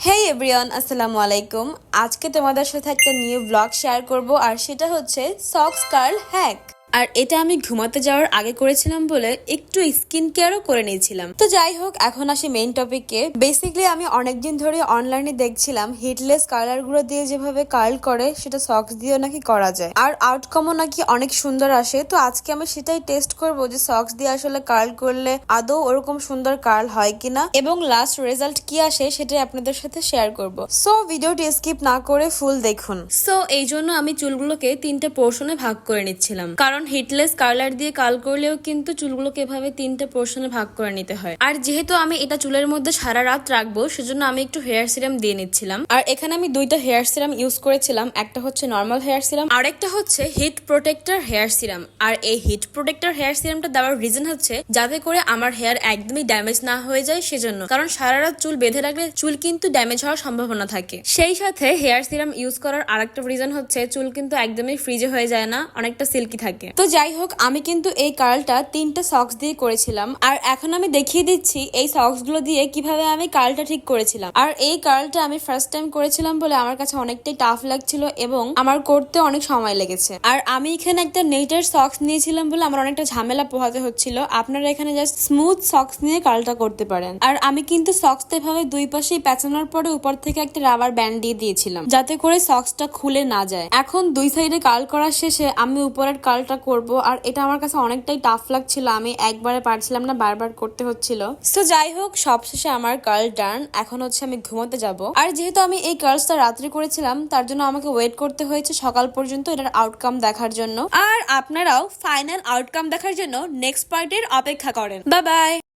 হেই everyone, আসসালামু আলাইকুম। আজকে তোমাদের সাথে একটা নিউ ব্লগ শেয়ার করব, আর সেটা হচ্ছে সক্স কার্ল হ্যাক। আর এটা আমি ঘুমাতে যাওয়ার আগে করেছিলাম বলে একটু স্কিন কেয়ারও করে নিয়েছিলাম। তো যাই হোক, এখন আসি মেইন টপিকে। বেসিক্যালি আমি অনেকদিন ধরে অনলাইনে দেখছিলাম হিটলেস কালার গুলো দিয়ে যেভাবে কার্ল করে সেটা সক্স দিয়েও নাকি করা যায়, আর আউটকামও নাকি অনেক সুন্দর আসে। তো আজকে আমি সেটাই টেস্ট করব যে সক্স দিয়ে আসলে কার্ল করলে আদৌ ওরকম সুন্দর কার্ল হয় কিনা এবং লাস্ট রেজাল্ট কি আসে সেটাই আপনাদের সাথে শেয়ার করব। সো ভিডিওটি স্কিপ না করে ফুল দেখুন। সো এই জন্য আমি চুলগুলোকে 3টে পোর্শনে ভাগ করে নিচ্ছিলাম, কারণ হিটলেস কার্লার দিয়ে কার্ল করলেও কিন্তু চুলগুলোকে এভাবে 3টে পোর্শনে ভাগ করে নিতে হয়। আর যেহেতু আমি এটা চুলের মধ্যে সারা রাত রাখবো, সেজন্য আমি একটু হেয়ার সিরাম দিয়ে নিচ্ছিলাম। আর এখানে আমি 2টা হেয়ার সিরাম ইউজ করেছিলাম, একটা হচ্ছে নর্মাল হেয়ার সিরাম, আর একটা হচ্ছে হিট প্রোটেক্টর হেয়ার সিরাম। আর এই হিট প্রোটেক্টর হেয়ার সিরামটা দেওয়ার রিজন হচ্ছে যাতে করে আমার হেয়ার একদমই ড্যামেজ না হয়ে যায় সেজন্য, কারণ সারা রাত চুল বেঁধে রাখলে চুল কিন্তু ড্যামেজ হওয়ার সম্ভাবনা থাকে। সেই সাথে হেয়ার সিরাম ইউজ করার আরেকটা রিজন হচ্ছে চুল কিন্তু একদমই ফ্রিজে হয়ে যায় না, অনেকটা সিল্কি থাকে। তো যাই হোক, আমি কিন্তু এই কার্লটা 3টে সক্স দিয়ে করেছিলাম, আর এখন আমি দেখিয়ে দিচ্ছি এই সক্স গুলো দিয়ে কিভাবে আমি কার্লটা ঠিক করেছিলাম। আর এই কার্লটা আমি ফার্স্ট টাইম করেছিলাম বলে আমার কাছে অনেকটাই টাফ লাগছিল এবং আমার করতে অনেক সময় লেগেছে। আর আমি এখানে একটা নেটের সক্স নিয়েছিলাম বলে আমার অনেকটা ঝামেলা পোহাতে হচ্ছিল। আপনারা এখানে জাস্ট স্মুথ সক্স নিয়ে কার্লটা করতে পারেন। আর আমি কিন্তু সক্সটা এভাবে দুই পাশেই পেঁচানোর পরে উপর থেকে একটা রাবার ব্যান্ড দিয়ে দিয়েছিলাম যাতে করে সক্সটা খুলে না যায়। এখন দুই সাইডে কার্ল করা শেষে আমি উপরের কার্লটা করব, আর এটা আমার কাছে অনেকটাই টাফ লাগছিল। আমি একবারে পারছিলাম না, বারবার করতে হচ্ছিল। তো যাই হোক, সবশেষে আমার কার্ল ডান। এখন হচ্ছে আমি ঘুমোতে যাব। আর যেহেতু আমি এই কার্লসটা রাত্রে করেছিলাম, তার জন্য আমাকে ওয়েট করতে হয়েছে সকাল পর্যন্ত এটার আউটকাম দেখার জন্য। আর আপনারাও ফাইনাল আউটকাম দেখার জন্য নেক্সট পার্টের অপেক্ষা করেন। Bye bye.